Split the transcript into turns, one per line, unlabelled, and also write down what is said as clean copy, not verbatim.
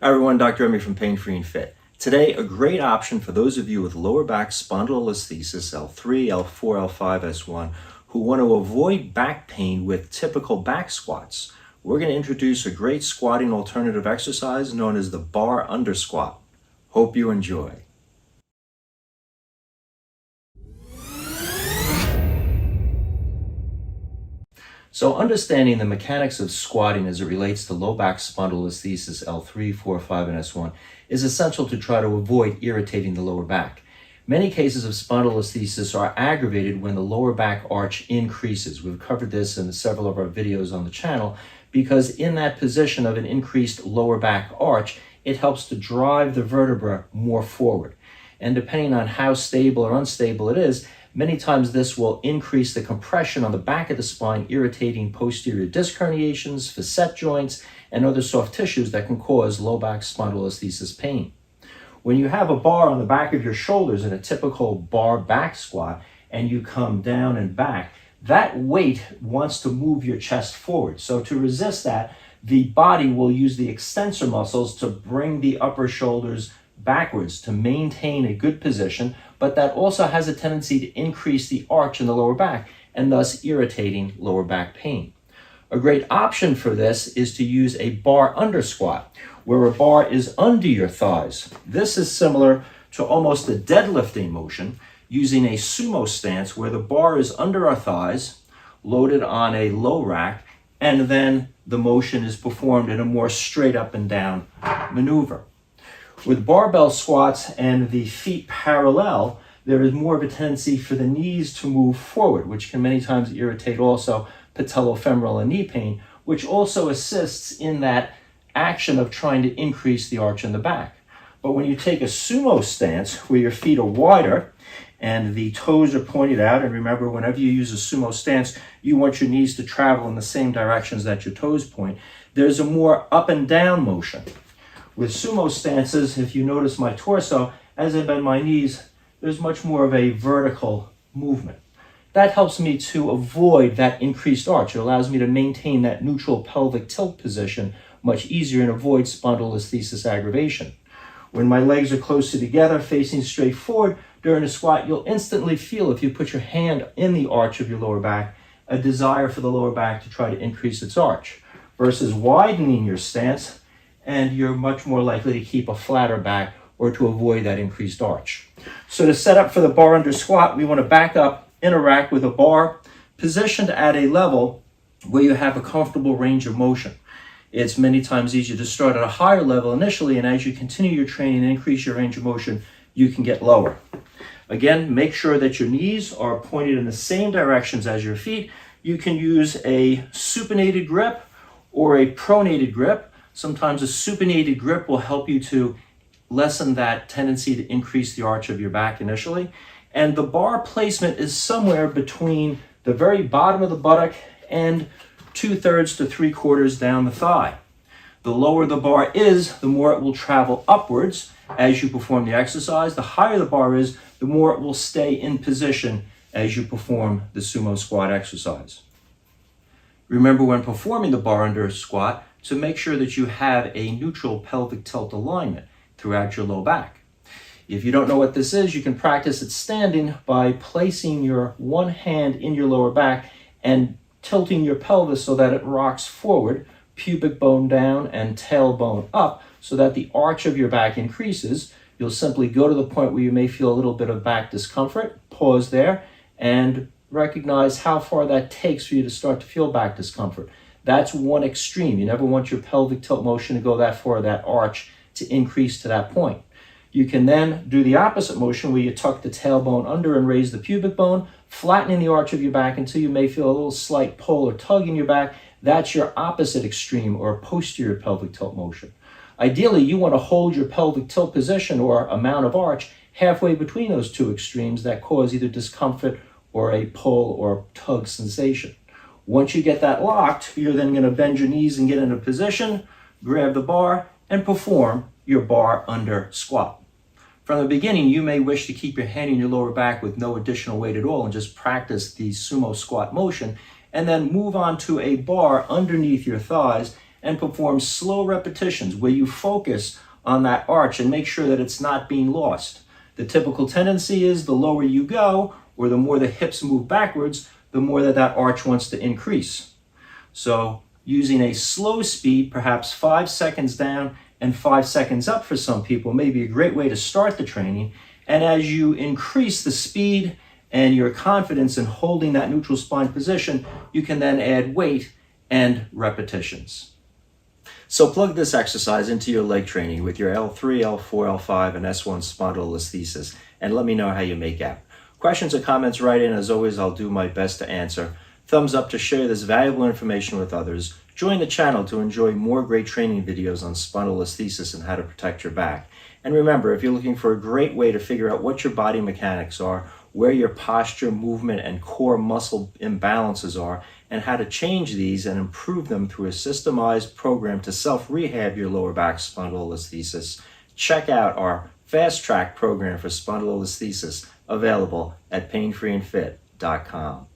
Hi everyone, Dr. Emmy from Pain Free and Fit. Today, a great option for those of you with lower back spondylolisthesis, L3, L4, L5, S1, who want to avoid back pain with typical back squats. We're going to introduce a great squatting alternative exercise known as the bar under squat. Hope you enjoy. So understanding the mechanics of squatting as it relates to low back spondylolisthesis L3, 4, 5, and S1 is essential to try to avoid irritating the lower back. Many cases of spondylolisthesis are aggravated when the lower back arch increases. We've covered this in several of our videos on the channel because in that position of an increased lower back arch, it helps to drive the vertebra more forward. And depending on how stable or unstable it is, many times this will increase the compression on the back of the spine, irritating posterior disc herniations, facet joints, and other soft tissues that can cause low back spondylolisthesis pain. When you have a bar on the back of your shoulders in a typical bar back squat and you come down and back, that weight wants to move your chest forward. So to resist that, the body will use the extensor muscles to bring the upper shoulders backwards to maintain a good position, but that also has a tendency to increase the arch in the lower back and thus irritating lower back pain. A great option for this is to use a bar under squat, where a bar is under your thighs. This is similar to almost a deadlifting motion using a sumo stance where the bar is under our thighs, loaded on a low rack, and then the motion is performed in a more straight up and down maneuver. With barbell squats and the feet parallel, there is more of a tendency for the knees to move forward, which can many times irritate also patellofemoral and knee pain, which also assists in that action of trying to increase the arch in the back. But when you take a sumo stance where your feet are wider and the toes are pointed out, and remember, whenever you use a sumo stance, you want your knees to travel in the same directions that your toes point, there's a more up and down motion. With sumo stances, if you notice my torso, as I bend my knees, there's much more of a vertical movement. That helps me to avoid that increased arch. It allows me to maintain that neutral pelvic tilt position much easier and avoid spondylolisthesis aggravation. When my legs are closer together, facing straight forward, during a squat, you'll instantly feel, if you put your hand in the arch of your lower back, a desire for the lower back to try to increase its arch. Versus widening your stance, and you're much more likely to keep a flatter back or to avoid that increased arch. So to set up for the bar under squat, we want to back up in a rack with a bar positioned at a level where you have a comfortable range of motion. It's many times easier to start at a higher level initially, and as you continue your training and increase your range of motion, you can get lower. Again, make sure that your knees are pointed in the same directions as your feet. You can use a supinated grip or a pronated grip. Sometimes a supinated grip will help you to lessen that tendency to increase the arch of your back initially. And the bar placement is somewhere between the very bottom of the buttock and 2/3 to 3/4 down the thigh. The lower the bar is, the more it will travel upwards as you perform the exercise. The higher the bar is, the more it will stay in position as you perform the sumo squat exercise. Remember, when performing the bar under squat, to make sure that you have a neutral pelvic tilt alignment throughout your low back. If you don't know what this is, you can practice it standing by placing your one hand in your lower back and tilting your pelvis so that it rocks forward, pubic bone down and tailbone up, so that the arch of your back increases. You'll simply go to the point where you may feel a little bit of back discomfort, pause there, and recognize how far that takes for you to start to feel back discomfort. That's one extreme. You never want your pelvic tilt motion to go that far, that arch to increase to that point. You can then do the opposite motion where you tuck the tailbone under and raise the pubic bone, flattening the arch of your back until you may feel a little slight pull or tug in your back. That's your opposite extreme or posterior pelvic tilt motion. Ideally, you want to hold your pelvic tilt position or amount of arch halfway between those two extremes that cause either discomfort or a pull or tug sensation. Once you get that locked, you're then going to bend your knees and get into position, grab the bar, and perform your bar under squat. From the beginning, you may wish to keep your hand in your lower back with no additional weight at all and just practice the sumo squat motion, and then move on to a bar underneath your thighs and perform slow repetitions where you focus on that arch and make sure that it's not being lost. The typical tendency is the lower you go, or the more the hips move backwards, the more that arch wants to increase. So using a slow speed, perhaps 5 seconds down and 5 seconds up for some people, may be a great way to start the training. And as you increase the speed and your confidence in holding that neutral spine position, you can then add weight and repetitions. So plug this exercise into your leg training with your L3, L4, L5, and S1 spondylolisthesis, and let me know how you make out. Questions or comments, write in. As always, I'll do my best to answer. Thumbs up to share this valuable information with others. Join the channel to enjoy more great training videos on spondylolisthesis and how to protect your back. And remember, if you're looking for a great way to figure out what your body mechanics are, where your posture, movement, and core muscle imbalances are, and how to change these and improve them through a systemized program to self-rehab your lower back spondylolisthesis, check out our fast track program for spondylolisthesis available at painfreeandfit.com.